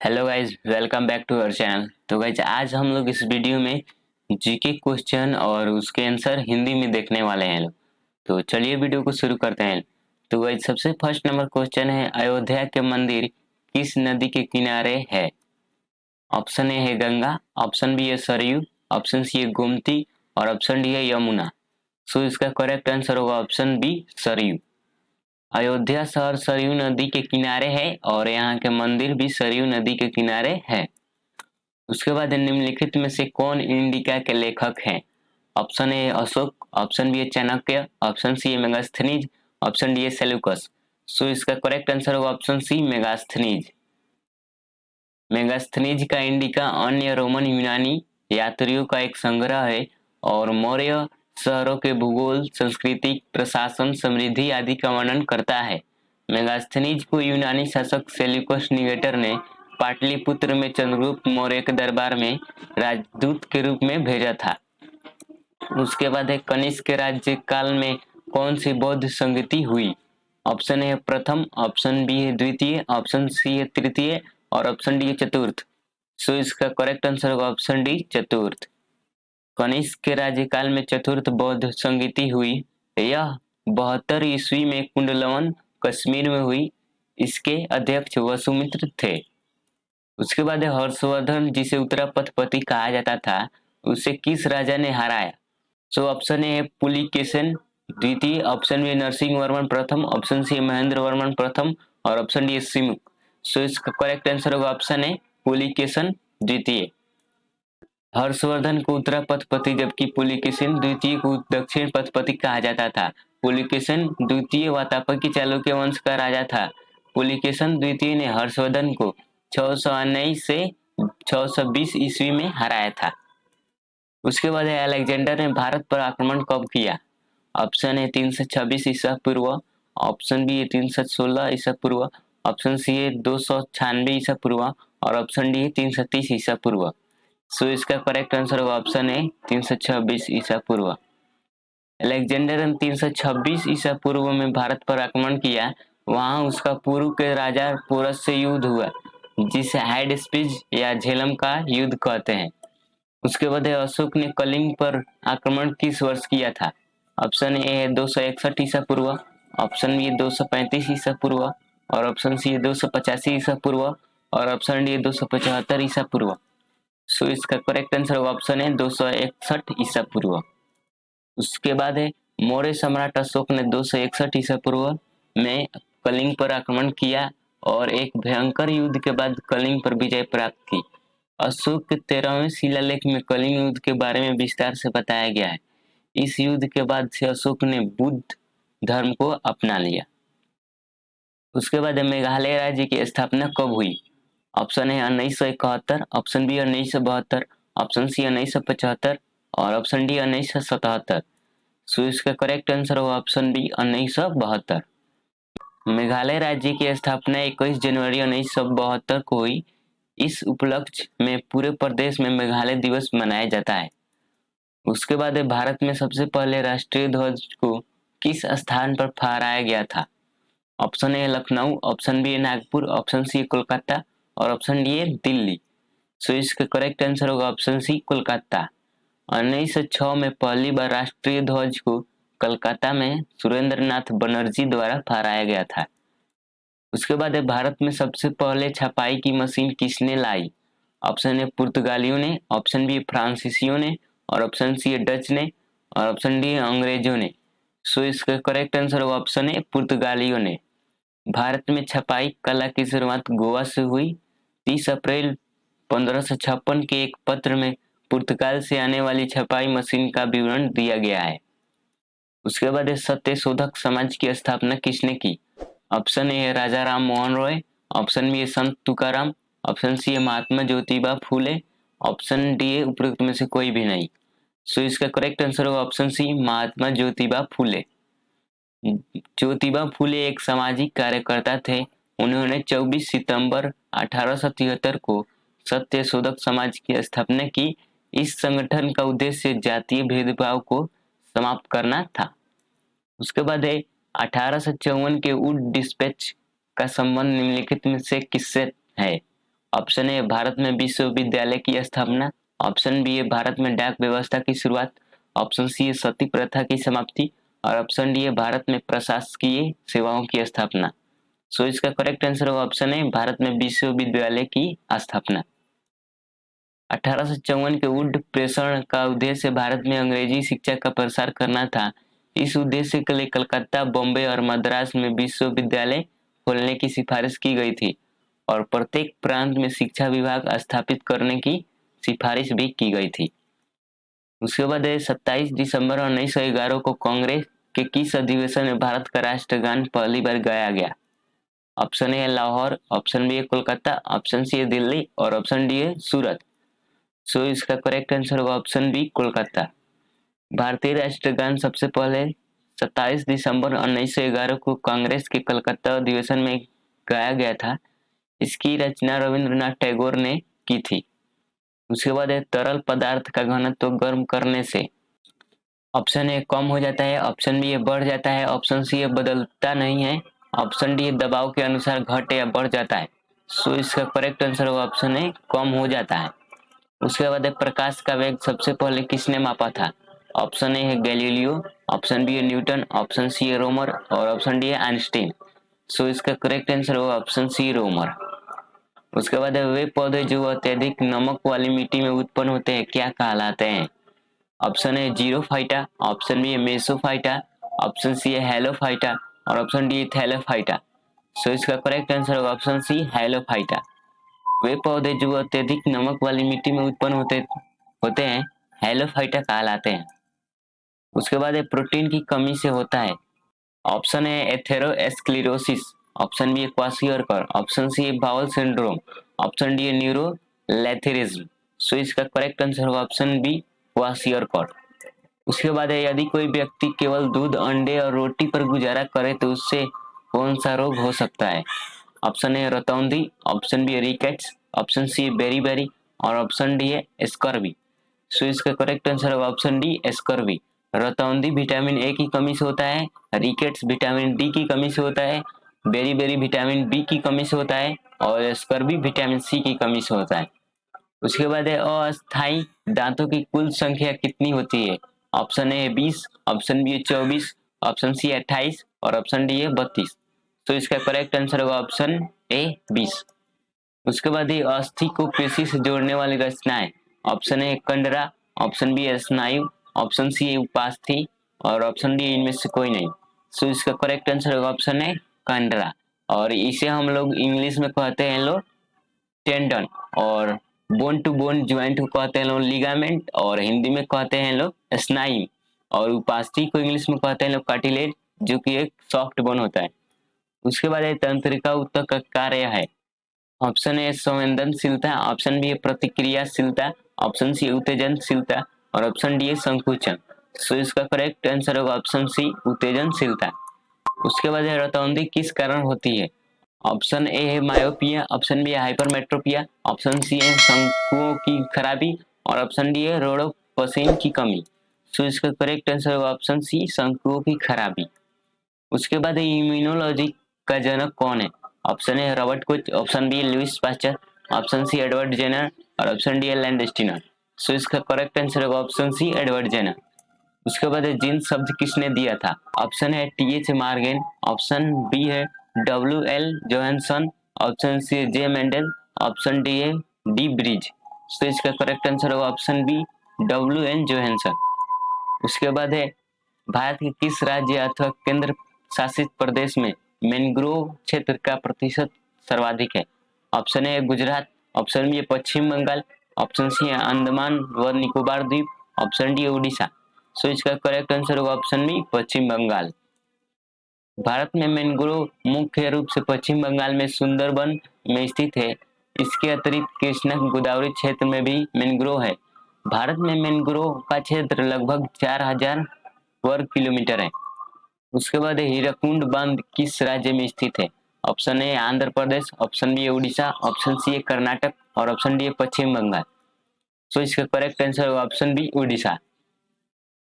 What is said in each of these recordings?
Hello guys, welcome back to our channel. तो guys आज हम लोग इस वीडियो में जीके क्वेश्चन और उसके आंसर हिंदी में देखने वाले हैं लोग। तो चलिए वीडियो को शुरू करते हैं। तो गाइज सबसे फर्स्ट नंबर क्वेश्चन है, अयोध्या के मंदिर किस नदी के किनारे है? ऑप्शन ए है गंगा, ऑप्शन बी है सरयू, ऑप्शन सी है गोमती और ऑप्शन डी है यमुना। सो इसका करेक्ट आंसर होगा ऑप्शन बी, सरयू। अयोध्या शहर सरयू नदी के किनारे है और यहाँ के मंदिर भी सरयू नदी के किनारे है। उसके बाद निम्नलिखित में से कौन इंडिका के लेखक हैं? Option A Ashok, option B है चाणक्य, ऑप्शन सी है मेगास्थनीज, ऑप्शन डी है सेल्यूकस। सो इसका करेक्ट आंसर होगा ऑप्शन सी, मेगास्थनीज। मेगास्थनीज का इंडिका अन्य रोमन यूनानी यात्रियों का एक संग्रह है और मौर्य शहरों के भूगोल, संस्कृति, प्रशासन, समृद्धि आदि का वर्णन करता है। मेगास्थनीज को यूनानी शासक सेल्यूकस निकेटर ने पाटलिपुत्र में चंद्रगुप्त मौर्य के दरबार में राजदूत के रूप में भेजा था। उसके बाद है कनिष्क के राज्यकाल में कौन सी बौद्ध संगति हुई? ऑप्शन ए है प्रथम, ऑप्शन बी है द्वितीय, ऑप्शन सी है तृतीय और ऑप्शन डी है चतुर्थ। सो इसका करेक्ट आंसर होगा ऑप्शन डी, चतुर्थ। कनिष्क के राज्यकाल में चतुर्थ बौद्ध संगति हुई। यह 72 ईस्वी में कुंडलवन कश्मीर में हुई। इसके अध्यक्ष वसुमित्र थे। उसके बाद है हर्षवर्धन, जिसे उत्तरापथपति कहा जाता था, उसे किस राजा ने हराया? सो ऑप्शन ए है पुलिकेशिन द्वितीय, ऑप्शन बी नरसिंह वर्मन प्रथम, ऑप्शन सी महेंद्र वर्मन प्रथम और ऑप्शन डी सिमुक। सो इसका करेक्ट आंसर होगा ऑप्शन ए, पुलिकेशिन द्वितीय। हर्षवर्धन को उत्तरापथपति जबकि पुलिकेशिन द्वितीय को दक्षिण पथपति कहा जाता था। पुलिकेशिन द्वितीय वातापकी चालुक्य वंश का राजा था। पुलिकेशिन द्वितीय ने हर्षवर्धन को 619 से 620 ईस्वी में हराया था। उसके बाद अलेक्जेंडर ने भारत पर आक्रमण कब किया? ऑप्शन ए 326 ईसा पूर्व, ऑप्शन बी 316 ईसा पूर्व, ऑप्शन सी है 296 ईसा पूर्व और ऑप्शन डी 330 ईसा पूर्व। सो इसका करेक्ट आंसर होगा ऑप्शन ए, 326 ईसा पूर्व। अलेक्जेंडर ने 326 ईसा पूर्व में भारत पर आक्रमण किया। वहां उसका पूर्व के राजा पोरस से युद्ध हुआ, जिसे हाइडेस्पिज या झेलम का युद्ध कहते हैं। उसके बाद अशोक ने कलिंग पर आक्रमण किस वर्ष किया था? ऑप्शन ए है 261 ईसा पूर्व, ऑप्शन बी 235 ईसा पूर्व और ऑप्शन सी 285 ईसा पूर्व और ऑप्शन डी 275 ईसा पूर्व। सो इसका करेक्ट आंसर होगा ऑप्शन है 261 ईसा पूर्व। उसके बाद है मौर्य सम्राट अशोक ने 261 ईसा पूर्व में कलिंग पर आक्रमण किया और एक भयंकर युद्ध के बाद कलिंग पर विजय प्राप्त की। अशोक के 13वें शिलालेख में कलिंग युद्ध के बारे में विस्तार से बताया गया है। इस युद्ध के बाद से अशोक ने बुद्ध धर्म को अपना लिया। उसके बाद मेघालय राज्य की स्थापना कब हुई? ऑप्शन है 1971, ऑप्शन बी 1972, ऑप्शन सी 1975 और ऑप्शन डी 1977। सो इसका करेक्ट आंसर होगा ऑप्शन डी, 1972। मेघालय राज्य की स्थापना 21 जनवरी 1972 को हुई। इस उपलक्ष्य में पूरे प्रदेश में मेघालय दिवस मनाया जाता है। उसके बाद भारत में सबसे पहले राष्ट्रीय ध्वज को किस स्थान पर फहराया गया था? Option A Lucknow, option B Nagpur, option C Kolkata और ऑप्शन डी दिल्ली। सो इसका करेक्ट आंसर होगा ऑप्शन सी, कोलकाता। 1906 में पहली बार राष्ट्रीय ध्वज को कलकत्ता में सुरेंद्र नाथ बनर्जी द्वारा फहराया गया था। उसके बाद भारत में सबसे पहले छपाई की मशीन किसने लाई? ऑप्शन ए पुर्तगालियों ने, ऑप्शन बी फ्रांसीसियों ने और ऑप्शन सी डच ने और ऑप्शन डी अंग्रेजों ने। सो इसका करेक्ट आंसर होगा ऑप्शन ए, पुर्तगालियों ने। भारत में छपाई कला की शुरुआत गोवा से हुई। 30 अप्रैल 1556 के एक पत्र में पुर्तगाल से आने वाली छपाई मशीन का विवरण दिया गया है। उसके बाद सत्य शोधक समाज की स्थापना किसने की? ऑप्शन ए है राजा राम मोहन रॉय, ऑप्शन बी है संत तुकाराम, ऑप्शन सी है महात्मा ज्योतिबा फूले, ऑप्शन डी है उपरोक्त में से कोई भी नहीं। सो इसका करेक्ट आंसर होगा ऑप्शन सी, महात्मा ज्योतिबा फूले। ज्योतिबा फूले एक सामाजिक कार्यकर्ता थे। उन्होंने 24 सितंबर 1873 को सत्य शोधक समाज की स्थापना की। इस संगठन का उद्देश्य जातीय भेदभाव को समाप्त करना था। उसके बाद है 1854 के वुड डिस्पैच का संबंध निम्नलिखित में से किससे है? ऑप्शन ए भारत में विश्वविद्यालय की स्थापना, ऑप्शन बी है भारत में डाक व्यवस्था की शुरुआत, ऑप्शन सी है सती प्रथा की समाप्ति और ऑप्शन डी है भारत में प्रशासकीय सेवाओं की स्थापना। सो इसका करेक्ट आंसर होगा ऑप्शन है भारत में विश्वविद्यालय की स्थापना। 1854 के वुड प्रेषण का उद्देश्य भारत में अंग्रेजी शिक्षा का प्रसार करना था। इस उद्देश्य के लिए कलकत्ता, बॉम्बे और मद्रास में विश्वविद्यालय खोलने की सिफारिश की गई थी और प्रत्येक प्रांत में शिक्षा विभाग स्थापित करने की सिफारिश भी की गई थी। उसके बाद 27 दिसंबर 1911 को कांग्रेस के किस अधिवेशन में भारत का राष्ट्रगान पहली बार गाया गया? ऑप्शन ए है लाहौर, ऑप्शन बी है कोलकाता, ऑप्शन सी है दिल्ली और ऑप्शन डी है सूरत। सो इसका करेक्ट आंसर होगा ऑप्शन बी कोलकाता। भारतीय राष्ट्रगान सबसे पहले 27 दिसंबर 1911 को कांग्रेस के कलकत्ता अधिवेशन में गाया गया था। इसकी रचना रविंद्रनाथ टैगोर ने की थी। उसके बाद है तरल पदार्थ का घनत्व गर्म करने से। ऑप्शन ए कम हो जाता है, ऑप्शन बी बढ़ जाता है, ऑप्शन सी बदलता नहीं है, ऑप्शन डी दबाव के अनुसार घट या बढ़ जाता है। सो इसका करेक्ट आंसर होगा ऑप्शन ए कम हो जाता है। उसके बाद प्रकाश का वेग सबसे पहले किसने मापा था? ऑप्शन ए है गैलीलियो, ऑप्शन बी है न्यूटन, ऑप्शन सी है रोमर और ऑप्शन डी है आइंस्टीन। सो इसका करेक्ट आंसर होगा ऑप्शन सी रोमर। उसके बाद वे पौधे जो अत्यधिक नमक वाली मिट्टी में उत्पन्न होते हैं क्या कहलाते हैं? ऑप्शन ए जीरोफाइटा, ऑप्शन बी है मेसोफाइटा, ऑप्शन सी है हेलोफाइटा और ऑप्शन डी है थैलोफाइटा। सो इसका करेक्ट आंसर होगा ऑप्शन सी हेलोफाइटा। वे पौधे जो अत्यधिक नमक वाली मिट्टी में उत्पन्न होते हैं हेलोफाइटा कहलाते हैं। उसके बाद प्रोटीन की कमी से होता है। Option A atherosclerosis, option B है क्वाशियोरकर, ऑप्शन सी है बाउल सिंड्रोम, ऑप्शन डी है न्यूरोलैथेरिज्म। सो इसका करेक्ट आंसर होगा ऑप्शन बी क्वाशियोरकर। उसके बाद यदि कोई व्यक्ति केवल दूध, अंडे और रोटी पर गुजारा करे तो उससे कौन सा रोग हो सकता है? ऑप्शन ए रतौंधी, option B rickets, option C beriberi और ऑप्शन डी है स्कर्वी। सो इसका करेक्ट आंसर होगा ऑप्शन डी स्कर्वी। रतौंधी विटामिन ए की कमी से होता है, रिकेट्स विटामिन डी की कमी से होता है, बेरीबेरी विटामिन बी की कमी से होता है और स्कर्वी विटामिन सी की कमी से होता है। उसके बाद अस्थायी दांतों की कुल संख्या कितनी होती है? ऑप्शन ए है 20, ऑप्शन बी है 24, ऑप्शन सी है 28 और ऑप्शन डी है 32। तो इसका करेक्ट आंसर होगा ऑप्शन ए 20। उसके बाद ये अस्थि को पेशी से जोड़ने वाली रचनाएं। ऑप्शन ए कंडरा, ऑप्शन बी है स्नायु, ऑप्शन सी है उपास्थि और ऑप्शन डी इनमें से कोई नहीं। सो इसका करेक्ट आंसर होगा ऑप्शन ए कंडरा और इसे हम लोग इंग्लिश में कहते हैं लोग टेंडन और बोन टू बोन ज्वाइंट को कहते हैं लोग लिगामेंट और हिंदी में कहते हैं लोग स्नायु और उपास्थि को इंग्लिश में कहते हैं लोग कार्टिलेज जो कि एक सॉफ्ट बोन होता है। उसके बाद तंत्रिका ऊतक का कार्य है। ऑप्शन ए संवेदनशीलता, ऑप्शन बी है प्रतिक्रियाशीलता, ऑप्शन सी उत्तेजनशीलता और ऑप्शन डी है संकुचन। सो इसका करेक्ट आंसर होगा ऑप्शन सी उत्तेजनशीलता। उसके बाद रतौंधी किस कारण होती है? ऑप्शन ए है मायोपिया, ऑप्शन बी है हाइपरमेट्रोपिया, ऑप्शन सी है शंकुओं की खराबी और ऑप्शन डी है रोडोप्सिन की कमी। सो इसका करेक्ट आंसर होगा ऑप्शन सी शंकुओं की खराबी। उसके बाद इम्यूनोलॉजी का जनक कौन है? Option A Robert Koch, option B Louis Pasteur, option C Edward Jenner और ऑप्शन डी है लैंडस्टीनर। सो इसका करेक्ट आंसर होगा ऑप्शन सी एडवर्ड जेनर। उसके बाद जीन शब्द किसने दिया था? ऑप्शन है टीएच मार्गेन, ऑप्शन बी है डब्ल्यू.एल. जोहानसन, ऑप्शन सी है जे मेंडल, ऑप्शन डी है डी ब्रिज। तो इसका करेक्ट आंसर होगा ऑप्शन बी डब्ल्यू.एल. जोहानसन। उसके बाद है भारत के किस राज्य अथवा केंद्र शासित प्रदेश में मैंग्रोव क्षेत्र का प्रतिशत सर्वाधिक है? Option A Gujarat, option B है पश्चिम बंगाल, ऑप्शन सी है अंडमान व निकोबार द्वीप, ऑप्शन डी है उड़ीसा। सो इसका करेक्ट आंसर होगा ऑप्शन बी पश्चिम बंगाल। भारत में मैंग्रोव मुख्य रूप से पश्चिम बंगाल में सुंदरबन में स्थित है। इसके अतिरिक्त कृष्णा गोदावरी क्षेत्र में भी मैंग्रोव है। भारत में मैंग्रोव का क्षेत्र लगभग 4000 वर्ग किलोमीटर है। उसके बाद हीराकुंड बांध किस राज्य में स्थित है? Option A Andhra Pradesh, option B है उड़ीसा, ऑप्शन सी है कर्नाटक और ऑप्शन डी है पश्चिम बंगाल। सो इसका करेक्ट आंसर होगा ऑप्शन बी उड़ीसा।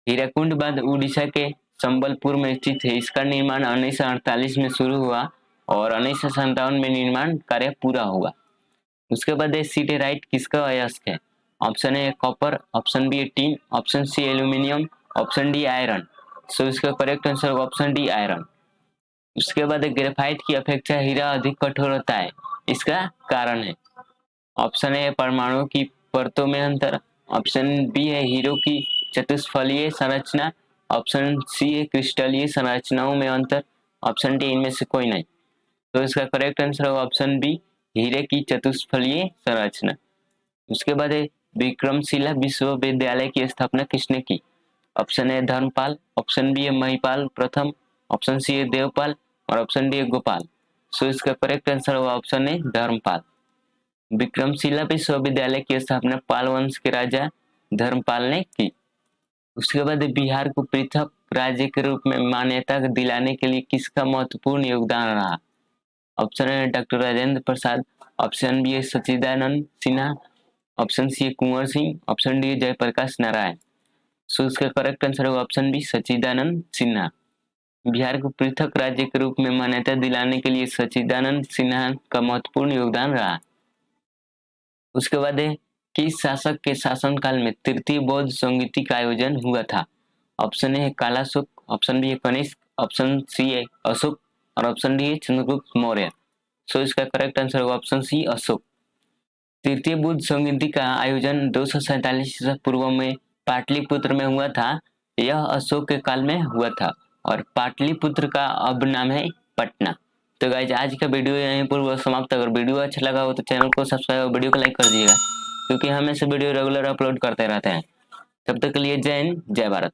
हीराकुंड बांध उड़ीसा के संबलपुर में स्थित है। इसका निर्माण 1948 में शुरू हुआ और 1957 में निर्माण कार्य पूरा हुआ। उसके बाद है सिटेराइट किसका अयस्क है? Option A copper, option B tin, option C aluminium, option D iron. So इसका करेक्ट आंसर होगा ऑप्शन डी आयरन। उसके बाद ग्रेफाइट की अपेक्षा हीरा अधिक कठोर होता है, इसका कारण है? ऑप्शन ए परमाणु की परतों में अंतर, ऑप्शन बी है हीरो की चतुष्फलीय संरचना, ऑप्शन सी है क्रिस्टलीय संरचनाओं में अंतर, ऑप्शन डी इनमें से कोई नहीं। तो इसका करेक्ट आंसर होगा ऑप्शन बी हीरे की चतुष्फलीय संरचना। उसके बाद है विक्रमशिला विश्वविद्यालय की स्थापना किसने की? Option A Dharmapal, option B है महिपाल प्रथम, ऑप्शन सी है देवपाल और ऑप्शन डी है गोपाल। सो इसका करेक्ट आंसर होगा ऑप्शन ए धर्मपाल। विक्रमशिला विश्वविद्यालय की स्थापना पाल वंश के राजा धर्मपाल ने की। उसके बाद बिहार को पृथक राज्य के रूप में मान्यता दिलाने के लिए किसका महत्वपूर्ण योगदान रहा? Option A doctor Rajendra Prasad, option B है सच्चिदानंद सिन्हा, ऑप्शन सी है कुंवर सिंह, ऑप्शन डी है जयप्रकाश नारायण। सो इसका करेक्ट आंसर होगा ऑप्शन बी सच्चिदानंद सिन्हा। बिहार को पृथक राज्य के रूप में मान्यता दिलाने के लिए सच्चिदानंद सिन्हा का महत्वपूर्ण योगदान रहा। उसके बाद है किस शासक के शासनकाल में तृतीय बौद्ध संगीति का आयोजन हुआ था? ऑप्शन ए है कालाशोक, ऑप्शन बी है कनिष्क, ऑप्शन सी है अशोक और ऑप्शन डी है चंद्रगुप्त मौर्य। सो इसका करेक्ट आंसर होगा ऑप्शन सी अशोक। तृतीय बुद्ध संगीति का आयोजन 247 ईसा पूर्व में पाटलिपुत्र में हुआ था। यह अशोक के काल में हुआ था और पाटलिपुत्र का अब नाम है पटना। तो गाइज आज का वीडियो यहीं पर समाप्त। अगर वीडियो अच्छा लगा हो तो चैनल को सब्सक्राइब और वीडियो को लाइक कर दीजिएगा, क्योंकि हम ऐसे वीडियो रेगुलर अपलोड करते रहते हैं। तब तक के लिए जय हिंद, जय भारत।